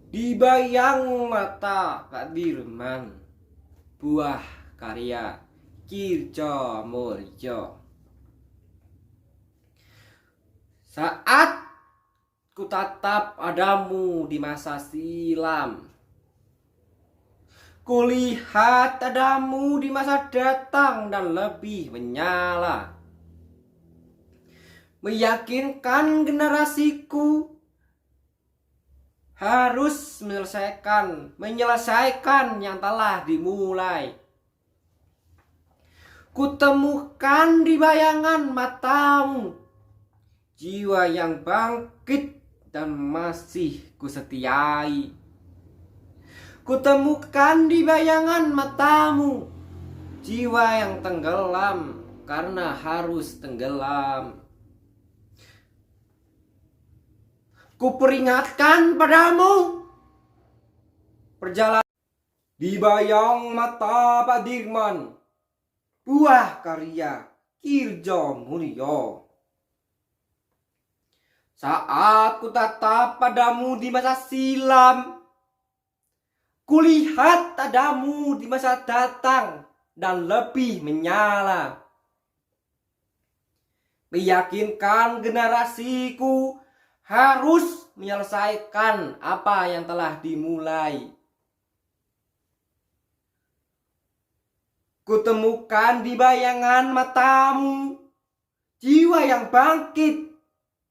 Di bayang mata Pak Dirman, buah karya Kirjo Mulyo. Saat ku tatap padamu di masa silam, kulihat padamu di masa datang dan lebih menyala, meyakinkan generasiku harus menyelesaikan yang telah dimulai. Kutemukan di bayangan matamu jiwa yang bangkit dan masih kusetiai. Kutemukan di bayangan matamu jiwa yang tenggelam karena harus tenggelam. Kuperingatkan padamu perjalanan di bayang mata Pak Dirman, buah karya Kirjo Mulyo. Saat ku tatap padamu di masa silam, kulihat padamu di masa datang dan lebih menyala, meyakinkan generasiku harus menyelesaikan apa yang telah dimulai. Kutemukan di bayangan matamu jiwa yang bangkit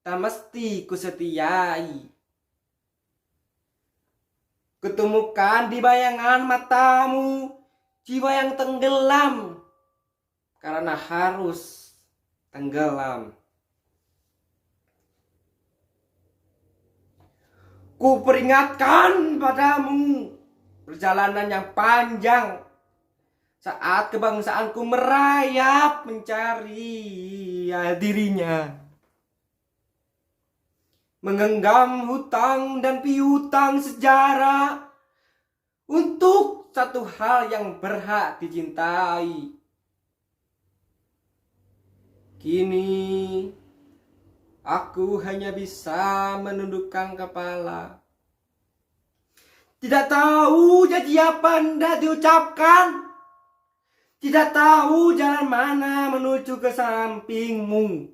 dan mesti kusetiai. Kutemukan di bayangan matamu jiwa yang tenggelam karena harus tenggelam. Ku peringatkan padamu perjalanan yang panjang saat kebangsaanku merayap mencari dirinya, menggenggam hutang dan piutang sejarah untuk satu hal yang berhak dicintai. Kini aku hanya bisa menundukkan kepala. Tidak tahu janji apa hendak diucapkan. Tidak tahu jalan mana menuju ke sampingmu.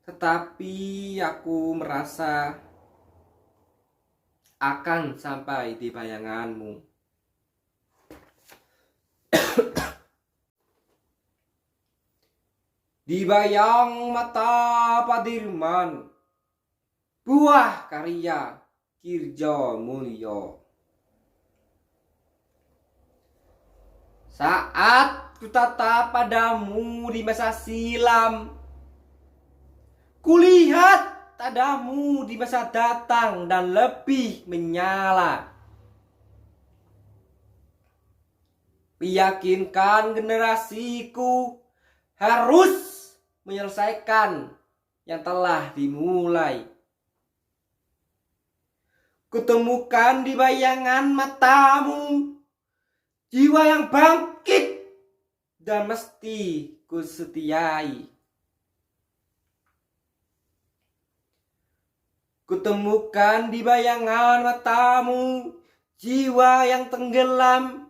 Tetapi aku merasa akan sampai di bayanganmu. Di bayang mata Pak Dirman, buah karya Kirjo Mulyo. Saat ku tatap padamu di masa silam, kulihat padamu di masa datang dan lebih menyala, meyakinkan generasiku harus menyelesaikan yang telah dimulai. Kutemukan di bayangan matamu jiwa yang bangkit dan mesti kusetiai. Kutemukan di bayangan matamu jiwa yang tenggelam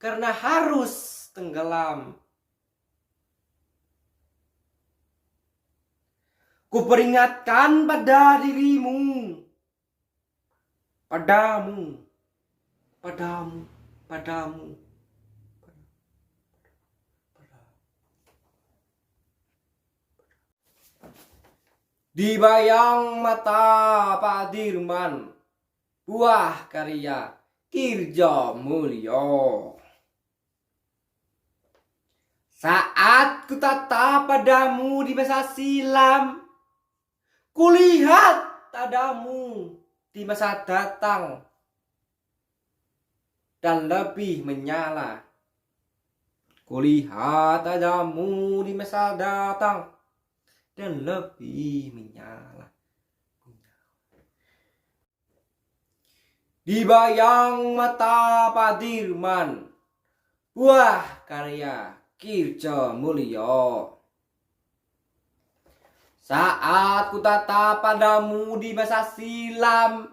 karena harus tenggelam. Kuperingatkan pada dirimu, padamu, di bayang mata Pak Dirman, buah karya Kirjo Mulyo. Saat ku tatap padamu di masa silam, kulihat padamu di masa datang dan lebih menyala. Kulihat padamu di masa datang dan lebih menyala. Di bayang mata Pak Dirman, buah karya Kirjo Mulyo. Saat kutatap padamu di masa silam,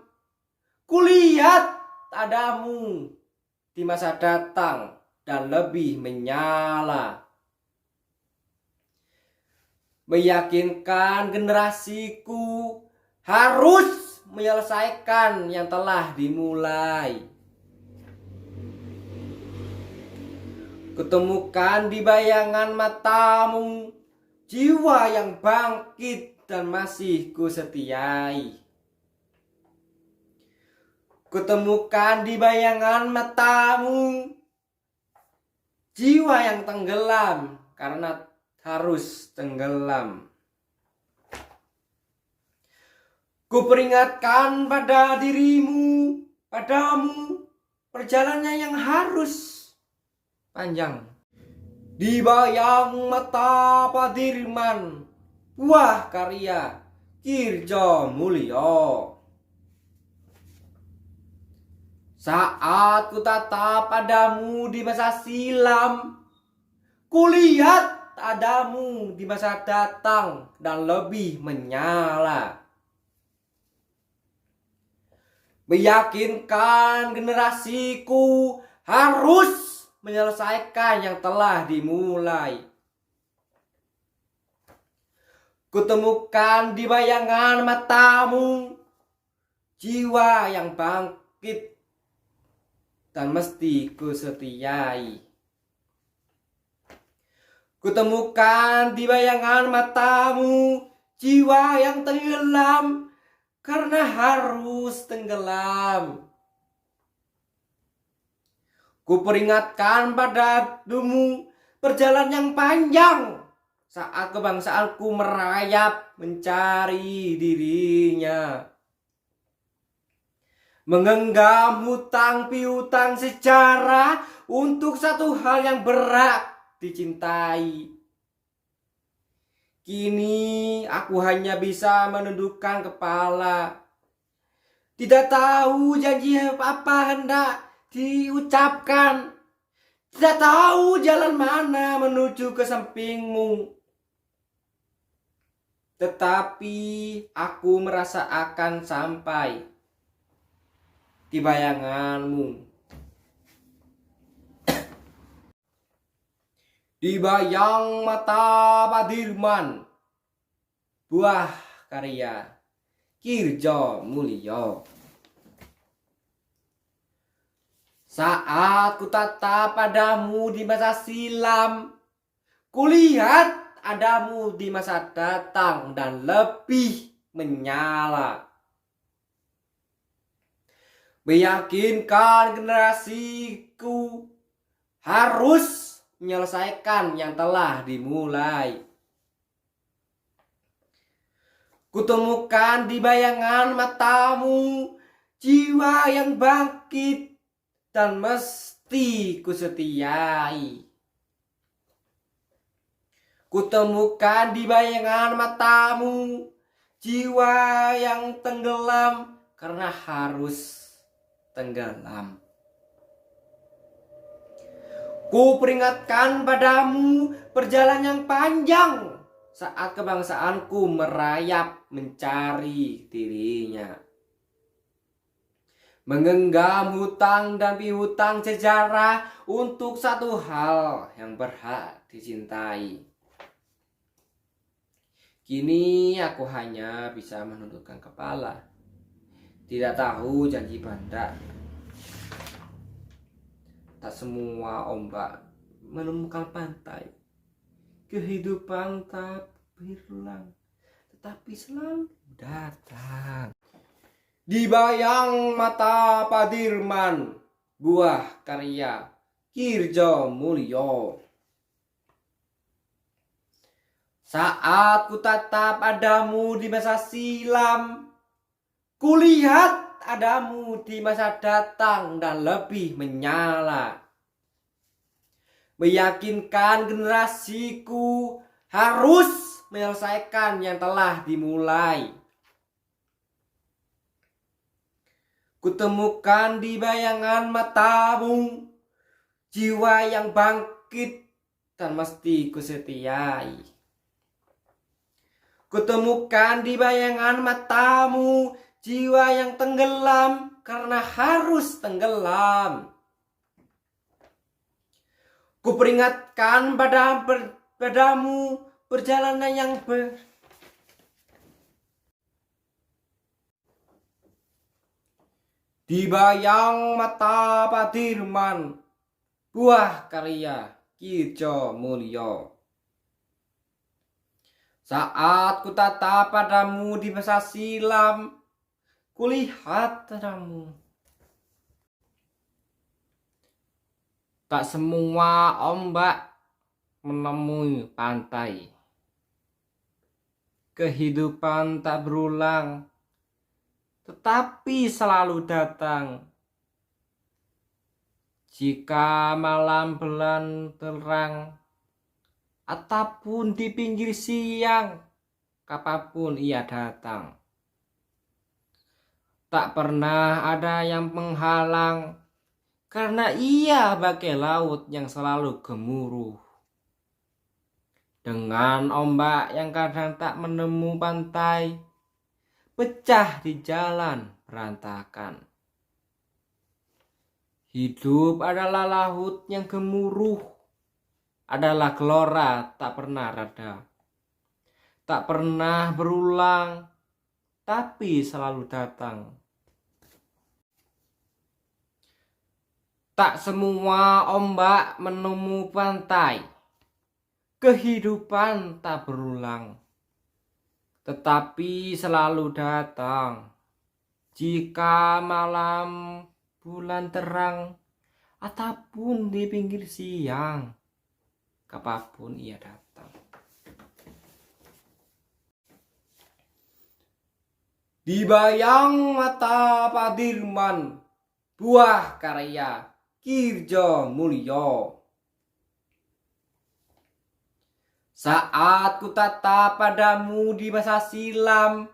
kulihat adamu di masa datang dan lebih menyala. Meyakinkan generasiku harus menyelesaikan yang telah dimulai. Kutemukan di bayangan matamu jiwa yang bangkit dan masih kusetiai. Kutemukan di bayangan matamu jiwa yang tenggelam karena harus tenggelam. Kuperingatkan pada dirimu, padamu, perjalanannya yang harus panjang. Di bayang mata Padirman, buah karya Kirjo Mulyo. Saat kutatap padamu di masa silam, kulihat adamu di masa datang dan lebih menyala. Meyakinkan generasiku harus menyelesaikan yang telah dimulai. Kutemukan di bayangan matamu jiwa yang bangkit dan mesti kusetiai. Kutemukan di bayangan matamu jiwa yang tenggelam karena harus tenggelam. Kuperingatkan padamu perjalanan yang panjang saat kebangsaanku merayap mencari dirinya. Menggenggam hutang piutang sejarah untuk satu hal yang berat dicintai. Kini aku hanya bisa menundukkan kepala. Tidak tahu janji apa hendak diucapkan. Tidak tahu jalan mana menuju ke sampingmu. Tetapi aku merasa akan sampai di bayanganmu. Di bayang mata Padirman, buah karya Kirjo Mulyo. Saat kutatap padamu di masa silam, kulihat adamu di masa datang dan lebih menyala. Meyakinkan generasiku harus menyelesaikan yang telah dimulai. Kutemukan di bayangan matamu jiwa yang bangkit dan mesti kusetiai. Kutemukan di bayangan matamu jiwa yang tenggelam karena harus tenggelam. Ku peringatkan padamu perjalanan yang panjang saat kebangsaanku merayap mencari dirinya. Menggenggam hutang dan piutang sejarah untuk satu hal yang berhak dicintai. Kini aku hanya bisa menundukkan kepala. Tidak tahu janji banda. Tak semua ombak menemukan pantai. Kehidupan tak berulang, tetapi selalu datang. Di bayang mata Padirman, buah karya Kirjo Mulyo. Saat kutatap padamu di masa silam, kulihat adamu di masa datang dan lebih menyala. Meyakinkan generasiku harus menyelesaikan yang telah dimulai. Kutemukan di bayangan matamu jiwa yang bangkit dan mesti kusetiai. Kutemukan di bayangan matamu jiwa yang tenggelam karena harus tenggelam. Kuperingatkan padamu perjalanan yang di bayang mata Padirman, buah karya Kirjo Mulyo. Saat kutatap padamu di masa silam, kulihat padamu. Tak semua ombak menemui pantai. Kehidupan tak berulang, tetapi selalu datang. Jika malam bulan terang, ataupun di pinggir siang, kapanpun ia datang. Tak pernah ada yang menghalang, karena ia bagai laut yang selalu gemuruh. Dengan ombak yang kadang tak menemu pantai, pecah di jalan berantakan. Hidup adalah laut yang gemuruh, adalah gelora tak pernah reda. Tak pernah berulang, tapi selalu datang. Tak semua ombak menemu pantai. Kehidupan tak berulang, tetapi selalu datang. Jika malam bulan terang, ataupun di pinggir siang, kapanpun ia datang. Di bayang mata Padirman, buah karya Kirjo Mulyo. Saat kutatap padamu di masa silam,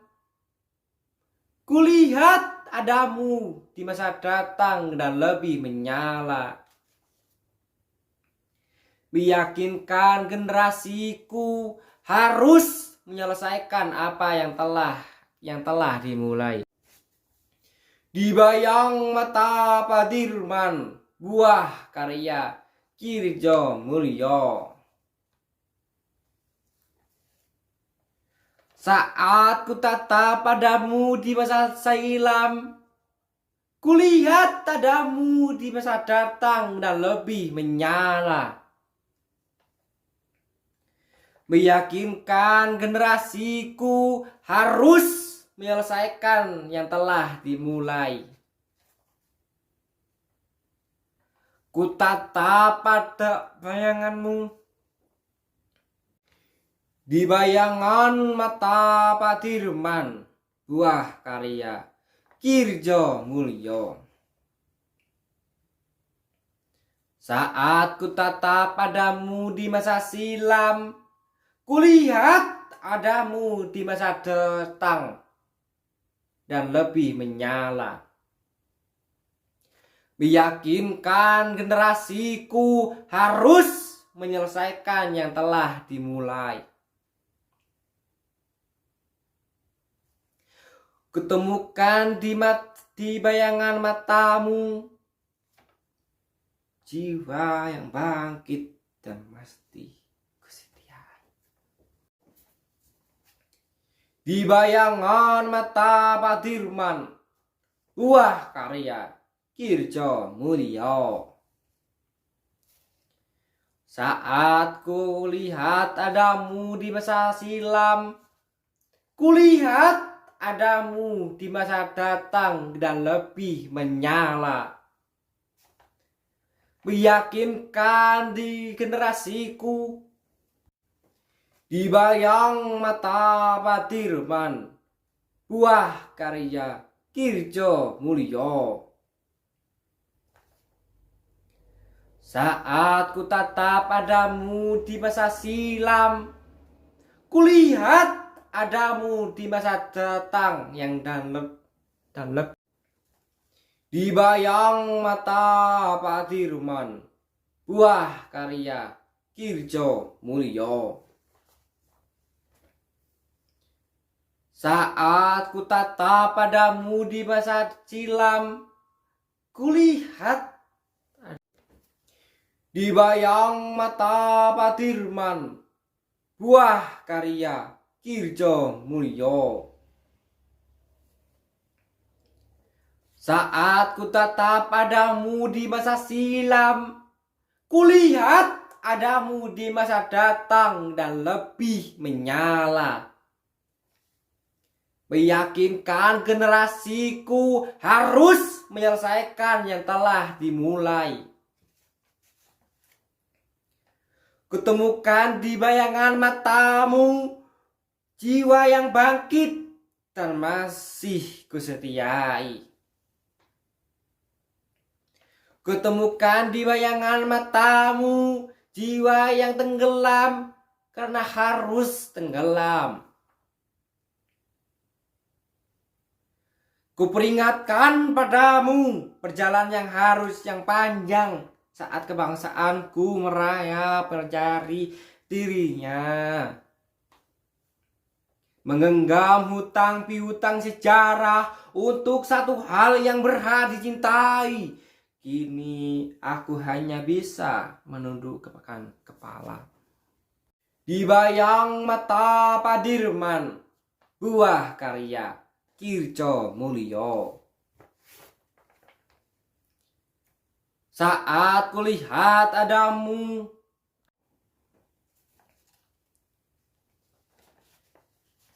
kulihat adamu di masa datang dan lebih menyala. Meyakinkan generasiku harus menyelesaikan apa yang telah dimulai. Di bayang mata Padirman, buah karya Kirjo Mulyo. Saat kutatap padamu di masa silam, kulihat padamu di masa datang dan lebih menyala. Meyakinkan generasiku harus menyelesaikan yang telah dimulai. Kutatap pada bayanganmu. Di bayangan mata Padirman, buah karya Kirjo Mulyo. Saat kutatap padamu di masa silam, kulihat adamu di masa datang dan lebih menyala. Meyakinkan generasiku harus menyelesaikan yang telah dimulai. Kutemukan di bayangan matamu jiwa yang bangkit dan mesti kesetiaan. Di bayangan mata Padirman, buah karya Kirjo Mulyo. Saat kulihat adamu di masa silam, kulihat adamu di masa datang dan lebih menyala. Meyakinkan di generasiku di bayang mata Padirman, buah karya Kirjo Mulyo. Saat kutatap padamu di masa silam, kulihat adamu di masa datang yang dan di bayang mata Padirman, buah karya Kirjo Mulyo. Saat ku tatap padamu di masa silam, kulihat di bayang mata Padirman, buah karya Kirjo Mulyo. Saat ku tatap padamu di masa silam, kulihat adamu di masa datang dan lebih menyala. Meyakinkan generasiku harus menyelesaikan yang telah dimulai. Kutemukan di bayangan matamu jiwa yang bangkit dan masih kusetiai. Kutemukan di bayangan matamu jiwa yang tenggelam karena harus tenggelam. Kuperingatkan padamu perjalanan yang harus yang panjang saat kebangsaanku merayap mencari dirinya. Menggenggam hutang piutang sejarah untuk satu hal yang berhak dicintai. Kini aku hanya bisa menundukkan kepala. Di bayang mata Padirman, buah karya Kirjo Mulyo. Saat kulihat adamu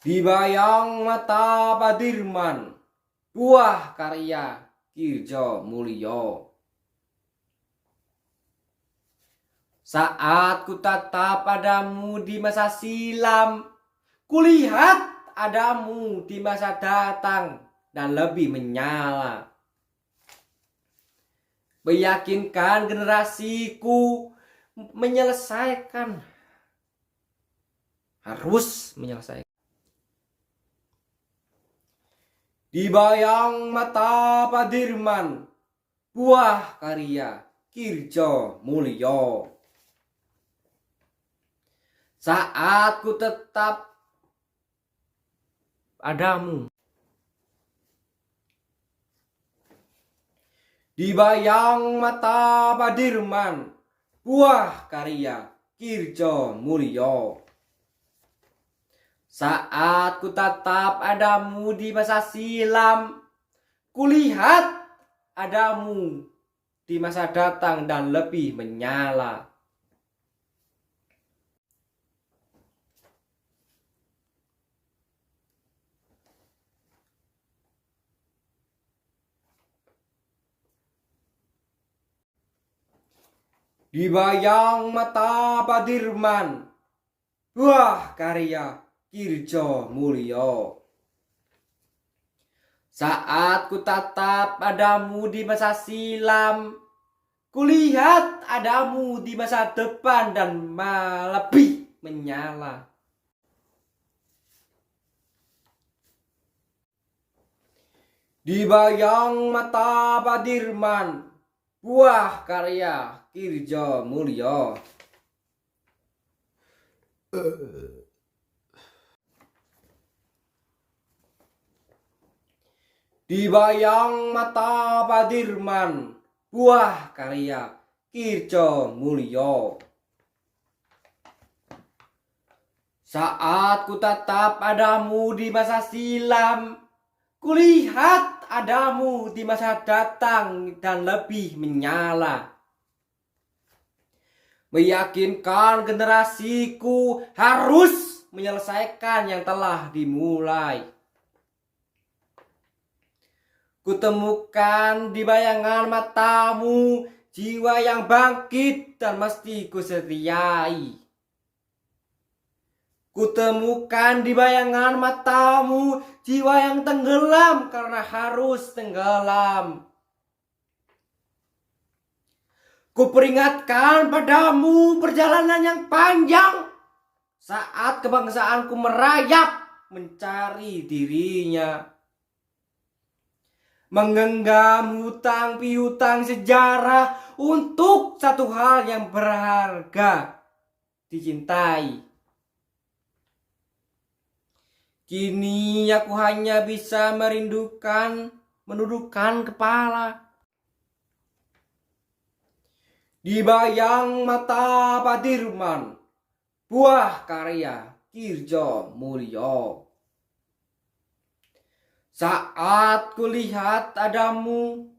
di bayang mata Padirman, buah karya Kirjo Mulyo. Saat ku tatap padamu di masa silam, kulihat adamu di masa datang dan lebih menyala. Meyakinkan generasiku menyelesaikan, harus menyelesaikan. Di bayang mata Padirman, buah karya Kirjo Mulyo. Saat ku tetap adamu di bayang mata Padirman, buah karya Kirjo Mulyo. Saat ku tatap adamu di masa silam, kulihat adamu di masa datang dan lebih menyala. Di bayang mata Padirman, buah karya Kirjo Mulyo. Saat ku tatap adamu di masa silam, kulihat adamu di masa depan dan lebih menyala. Di bayang mata Padirman, buah karya Kirjo Mulyo. Di bayang mata Padirman, buah karya Kirjo Mulyo. Saat ku tatap adamu di masa silam, kulihat adamu di masa datang dan lebih menyala. Meyakinkan generasiku harus menyelesaikan yang telah dimulai. Kutemukan di bayangan matamu jiwa yang bangkit dan mesti kusetiai. Kutemukan di bayangan matamu jiwa yang tenggelam karena harus tenggelam. Kuperingatkan padamu perjalanan yang panjang saat kebangsaanku merayap mencari dirinya. Menggenggam hutang piutang sejarah untuk satu hal yang berharga dicintai. Kini aku hanya bisa merindukan, menundukkan kepala. Di bayang mata Pak Dirman, buah karya Kirjo Mulyo. Saat kulihat adamu,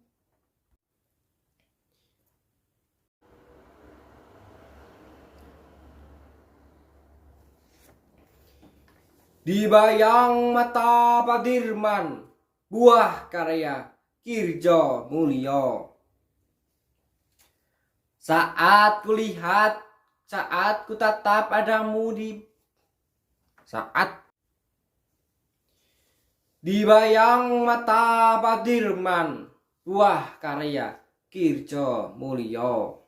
di bayang mata Pak Dirman, buah karya Kirjo Mulyo. Saat kulihat, saat ku tatap adamu di bayang mata Pak Dirman, buah karya Kirjo Mulyo.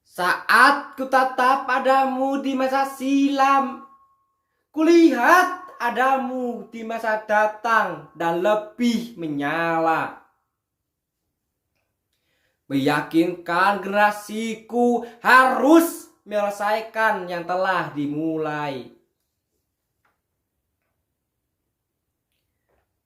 Saat ku tatap adamu di masa silam, kulihat adamu di masa datang dan lebih menyala. Meyakinkan generasiku harus menyelesaikan yang telah dimulai.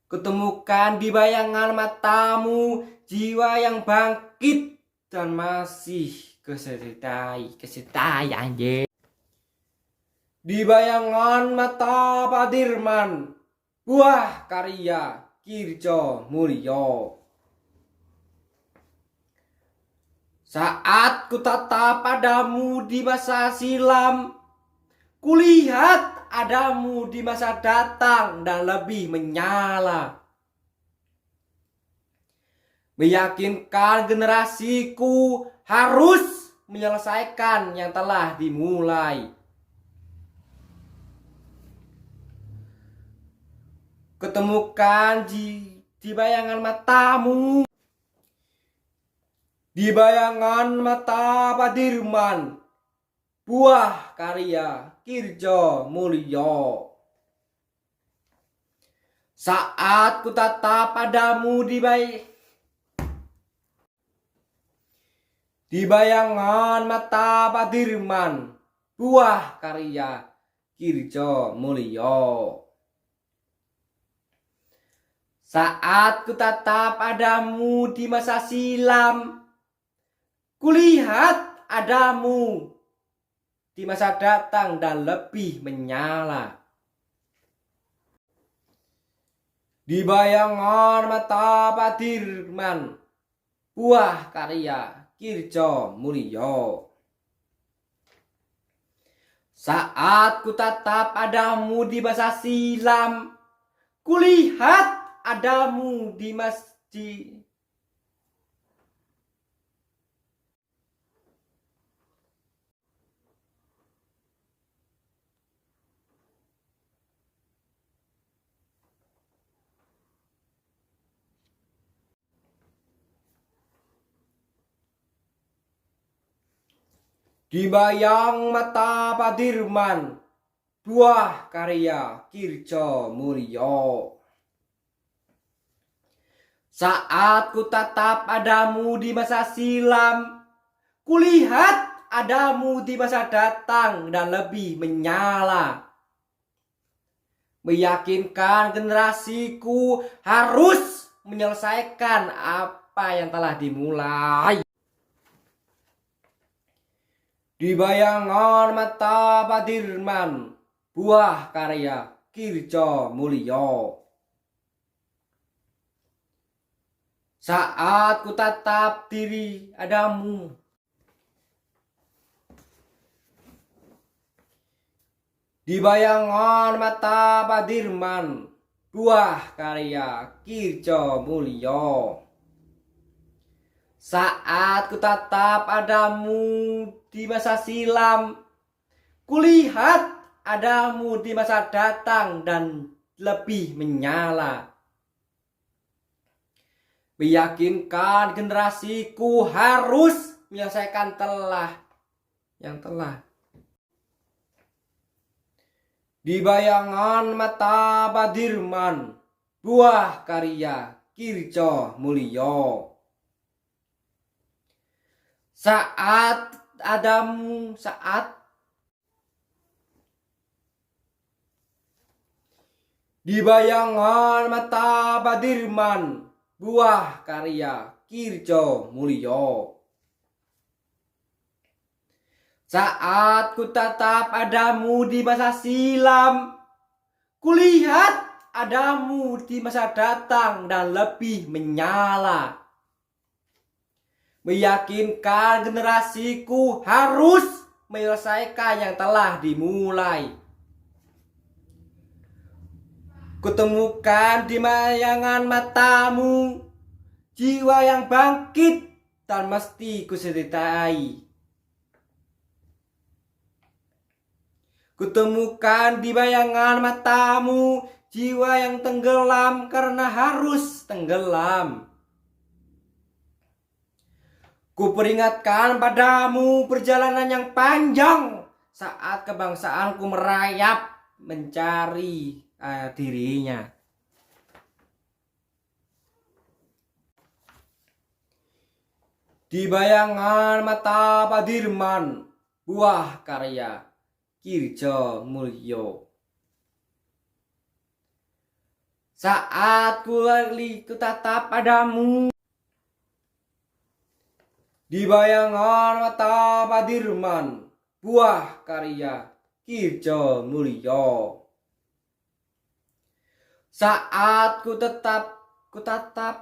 Kutemukan di bayangan matamu jiwa yang bangkit dan masih kesetai anjir. Di bayangan mata Pak Dirman, buah karya Kirjo Mulyo. Saat ku tatap padamu di masa silam, kulihat adamu di masa datang dan lebih menyala. Meyakinkan generasiku harus menyelesaikan yang telah dimulai. Ketemukan di bayangan matamu, di bayangan mata Pak Dirman, buah karya Kirjo Mulyo. Saat ku tatap padamu di bayangan mata Pak Dirman, buah karya Kirjo Mulyo. Saat ku tatap padamu di masa silam, kulihat adamu di masa datang dan lebih menyala. Di bayangan mata Pak Dirman, buah karya Kirjo Mulyo. Saat ku tatap adamu di masa silam, kulihat adamu di masjid. Di bayang mata Pak Dirman, buah karya Kirjo Mulyo. Saat ku tatap adamu di masa silam, kulihat adamu di masa datang dan lebih menyala. Meyakinkan generasiku harus menyelesaikan apa yang telah dimulai. Di bayangan mata Pak Dirman, buah karya Kirjo Mulyo. Saat ku tatap diri adamu, di bayangan mata Pak Dirman, buah karya Kirjo Mulyo. Saat ku tatap adamu di masa silam, kulihat adamu di masa datang dan lebih menyala. Meyakinkan generasiku harus menyelesaikan yang telah. Di bayangan mata Pak Dirman, buah karya Kirjo Mulyo. Saat Di bayangan mata Badirman, buah karya Kirjo Mulyo. Saat ku tatap adamu di masa silam, kulihat adamu di masa datang dan lebih menyala. Meyakinkan generasiku harus menyelesaikan yang telah dimulai. Kutemukan di bayangan matamu jiwa yang bangkit dan mesti kuseritai. Kutemukan di bayangan matamu jiwa yang tenggelam karena harus tenggelam. Kuperingatkan padamu perjalanan yang panjang saat kebangsaanku merayap mencari dirinya. Di bayangan mata Badirman, buah karya Kirjo Mulyo. Saat ku tatap padamu di bayangan mata Badirman, buah karya Kirjo Mulyo. Saat ku tatap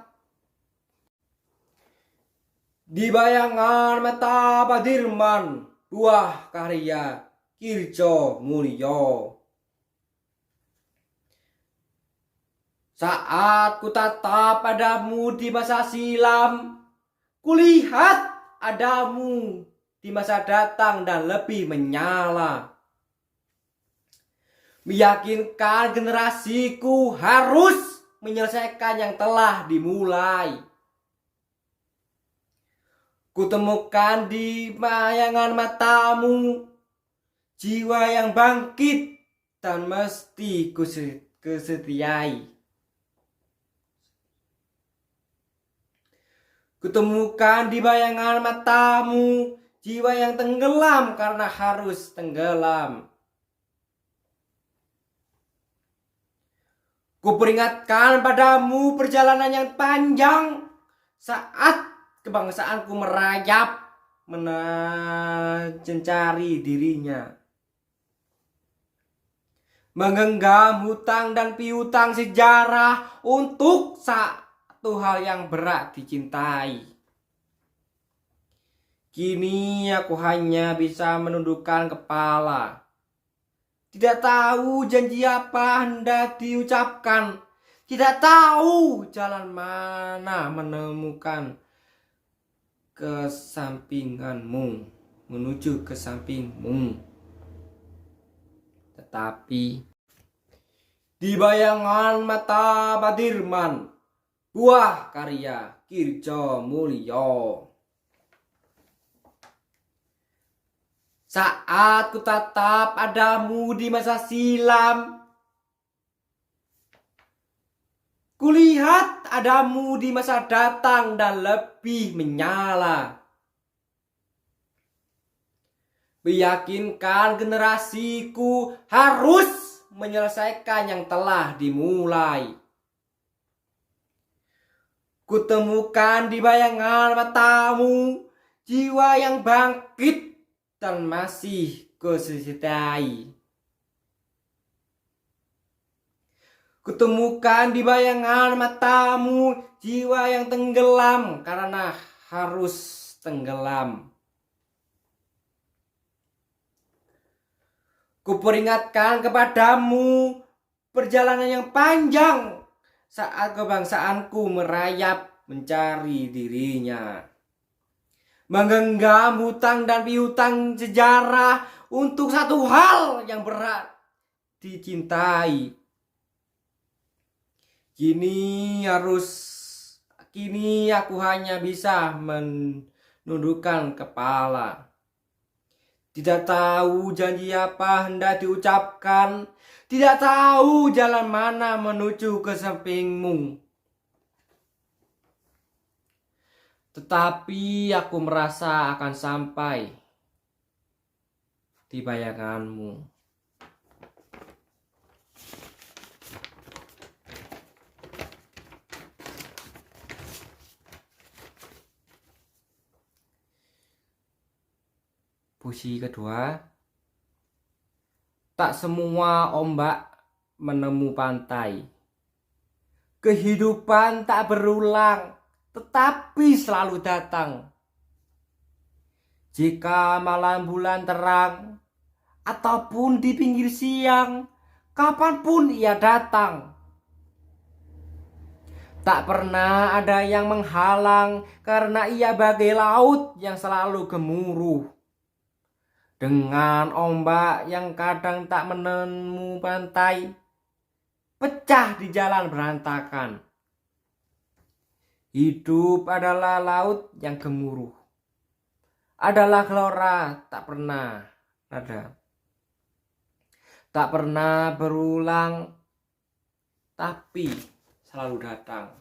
di bayangan mata Badirman, buah karya Kirjo Mulyo. Saat ku tatap padamu di masa silam, kulihat adamu di masa datang dan lebih menyala. Meyakinkan generasiku harus menyelesaikan yang telah dimulai. Kutemukan di bayangan matamu jiwa yang bangkit dan mesti kusetiai. Kutemukan di bayangan matamu jiwa yang tenggelam karena harus tenggelam. Kuperingatkan padamu perjalanan yang panjang saat kebangsaanku merayap mencari dirinya. Menggenggam hutang dan piutang sejarah untuk satu hal yang berat dicintai. Kini aku hanya bisa menundukkan kepala. Tidak tahu janji apa hendak diucapkan. Tidak tahu jalan mana menemukan kesampinganmu, menuju ke sampingmu. Tetapi di bayangan mata Badirman, buah karya Kirjo Mulyo. Saat ku tatap adamu di masa silam, kulihat adamu di masa datang dan lebih menyala. Meyakinkan generasiku harus menyelesaikan yang telah dimulai. Kutemukan di bayangan matamu jiwa yang bangkit dan masih kusertai. Kutemukan di bayangan matamu jiwa yang tenggelam karena harus tenggelam. Kuperingatkan kepadamu perjalanan yang panjang saat kebangsaanku merayap mencari dirinya. Menggenggam hutang dan piutang sejarah untuk satu hal yang berat dicintai. Kini aku hanya bisa menundukkan kepala. Tidak tahu janji apa hendak diucapkan. Tidak tahu jalan mana menuju ke sampingmu. Tetapi aku merasa akan sampai di bayanganmu. Puisi kedua. Tak semua ombak menemu pantai. Kehidupan tak berulang, tetapi selalu datang. Jika malam bulan terang, ataupun di pinggir siang, kapanpun ia datang. Tak pernah ada yang menghalang karena ia bagai laut yang selalu gemuruh. Dengan ombak yang kadang tak menemu pantai, pecah di jalan berantakan. Hidup adalah laut yang gemuruh. Adalah gelora tak pernah ada. Tak pernah berulang, tapi selalu datang.